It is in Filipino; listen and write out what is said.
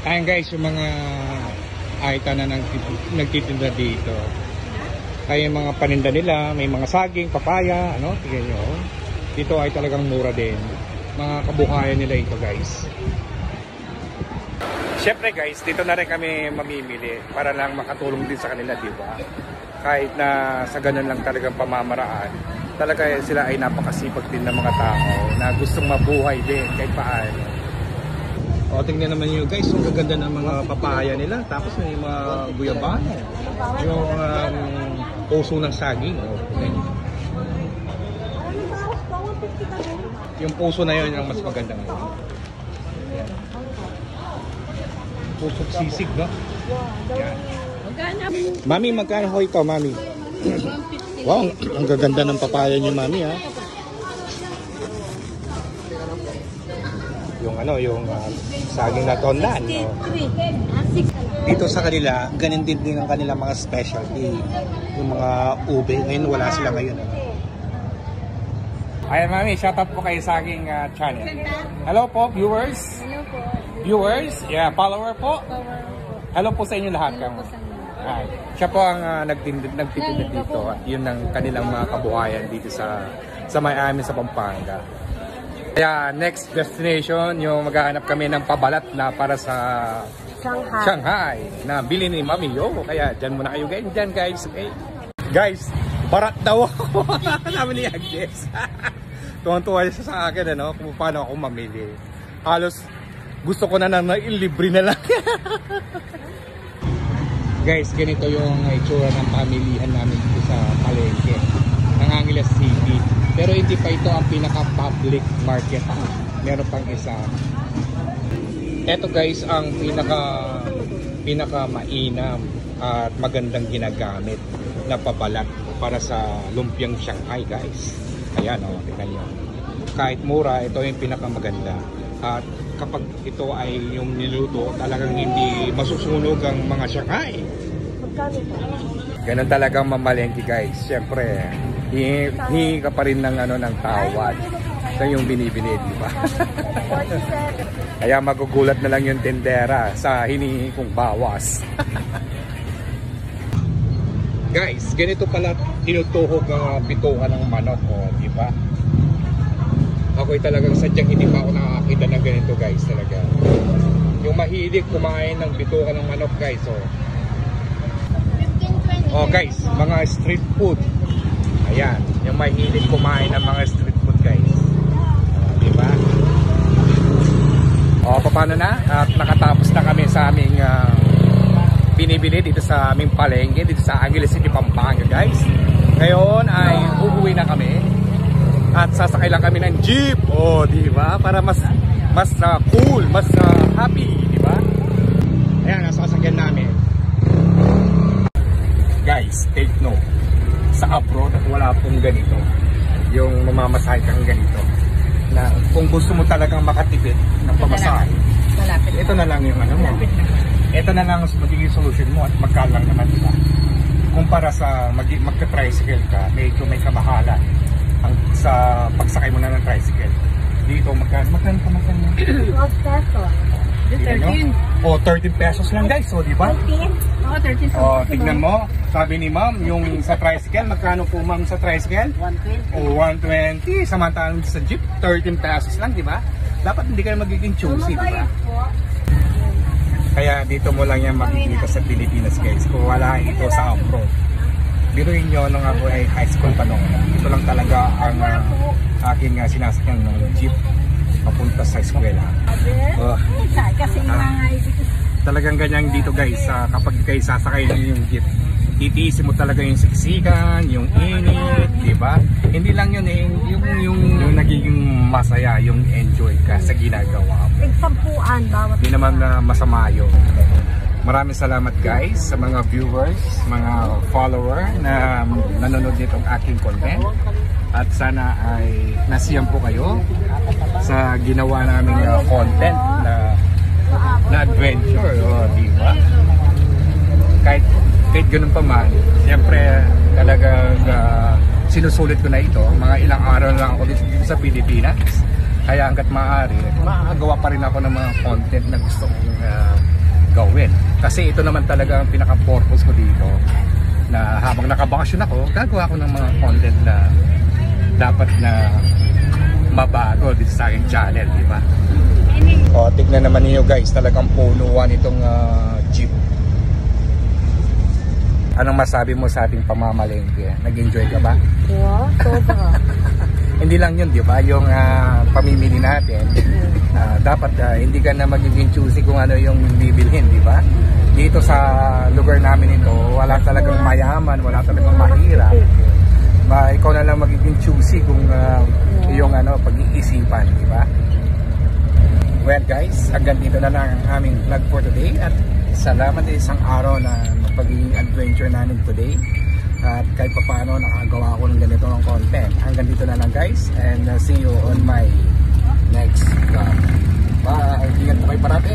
Ayan guys, yung mga item na nagtitinda dito. Kaya yung mga paninda nila, may mga saging, papaya, ano, tingnan nyo. Dito ay talagang mura din. Mga kabuhayan nila ito guys. Siyempre guys, dito na rin kami mamimili para lang makatulong din sa kanila, di ba? Kahit na sa ganun lang talagang pamamaraan, talaga sila ay napakasipag din ng mga tao na gustong mabuhay din kahit paano. O, tingnan naman nyo guys, yung gaganda ng mga papaya nila. Tapos may mga guyabano. Yung puso ng saging. O, yung puso na yun yung mas maganda ngayon. Pusok sisig, no? Yan. Mami, magkano ho ito, mami? Wow, ang gaganda ng papaya niyo, mami, ha? Yung ano, yung saging na tondan, no? Dito sa kanila, ganun din ang kanila mga specialty. Yung mga ube, ngayon wala sila ngayon, ano? Ayan, mami, shout out po kayo sa aking channel. Hello po, viewers. Hello po. Viewers, yeah, follower po. Hello po sa inyo lahat. Siya po ang nagtitinda dito at yun ang kanilang mga kabuhayan dito sa Miami, sa Pampanga. Kaya next destination, yung maghahanap kami ng pabalat na para sa Shanghai na bili ni Mami Yo. Kaya dyan muna kayo guys. Okay? Guys, barat daw ako. Namin ni Agnes. Tuwan-tuwa siya sa akin, ano, kung paano ako mamili. Halos gusto ko na ilibre na lang. Guys, ganito yung itsura ng pamilihan namin dito sa palengke ng Angeles City. Pero hindi pa ito ang pinaka-public market. Meron pang isa. Ito guys, ang pinaka-mainam at magandang ginagamit na pabalat para sa lumpiang Shanghai guys. Ayan o, tingnan nyo. Kahit mura, ito yung pinakamaganda. At kapag ito ay yung niluto, talagang hindi masusunog ang mga Shanghai. Ganun talagang mamalengke guys. Siyempre, hihingi ka pa rin ng, ng tawad sa yung binibili, di ba? Kaya magugulat na lang yung tendera sa hinihingi kong bawas. Guys, ganito pala tinutuhog ang bituhan ng manok, di ba? Ako'y talagang sadyang hindi pa ako nakakita ng ganito guys talaga. Yung mahilig kumain ng bituka ng manok guys. Oh guys, mga street food. Ayan, yung mahilig kumain ng mga street food guys. Diba? O, paano na? At nakatapos na kami sa aming binibili dito sa aming palengke, dito sa Angeles City, Pampanga guys. Ngayon ay uuwi na kami. At sasakay lang kami ng jeep, di ba? Para mas cool, mas happy, di ba? Ayan, nasasakyan namin. Guys, take note. Sa abroad, wala pong ganito. Yung mamamasahe kang ganito. Na kung gusto mo talagang makatipid ng pamasahe, ito na lang yung mo. Ito na lang magiging solution mo at magkalang naman, di ba? Kumpara sa magka-tricycle ka, medyo may kamahalan. Sa pagsakay mo na ng tricycle. Dito, magkano? 12 pesos. 13. O, 13 pesos lang guys. O, di ba? 13? Oo, 13 pesos. O, tignan mo. Sabi ni ma'am, yung sa tricycle, magkano po ma'am sa tricycle? 120. O, 120. Samantalang sa jeep, 13 pesos lang, di ba? Dapat hindi kayo magiging choosy, di ba? Kaya dito mo lang yan makikita sa Pilipinas guys. Kung wala ito sa abroad. Biruin nyo nung ako ay high school pa noon. Ito lang talaga ang aking sinasakyan ng jeep papunta sa eskwela. Talagang ganyan dito guys, kapag kayo sasakay yung jeep, titiisin mo talaga yung siksikan, yung init, di ba? Hindi lang yun yung nagiging masaya, yung enjoy ka sa ginagawa mo. Nagsampuan bawat. Hindi naman masama yun. Maraming salamat guys sa mga viewers, mga follower na nanonood nitong aking content. At sana ay nasiyan po kayo sa ginawa naming content na adventure, di ba? Kahit ganun pa man, siyempre talagang sinusulit ko na ito. Mga ilang araw lang ako dito sa Pilipinas. Kaya hanggat maaari, makakagawa pa rin ako ng mga content na gusto kong gawin. Kasi ito naman talaga ang pinaka-purpose ko dito, na habang nakabakasyon ako, gagawa ko ng mga content na dapat na mabago dito sa aking channel, di ba? O, tignan naman niyo guys, talagang punuan itong jeep. Anong masabi mo sa ating pamamalengke? Nag-enjoy ka ba? Wow, sobra. Hindi lang yun, di ba? Yung pamimili natin, dapat hindi ka na magiging choosy kung ano yung bibilhin, di ba? Dito sa lugar namin ito, wala talagang mayaman, wala talagang mahirap. Ikaw na lang magiging choosy kung yung pag-iisipan, di ba? Well guys, hanggang dito na lang ang aming vlog for today at salamat sa isang araw na pagiging adventure namin today. At kahit pa paano nakagawa ko ng ganito ng content. Hanggang dito na lang guys, and see you on my next vlog. Bye! Ingat po kayo parati!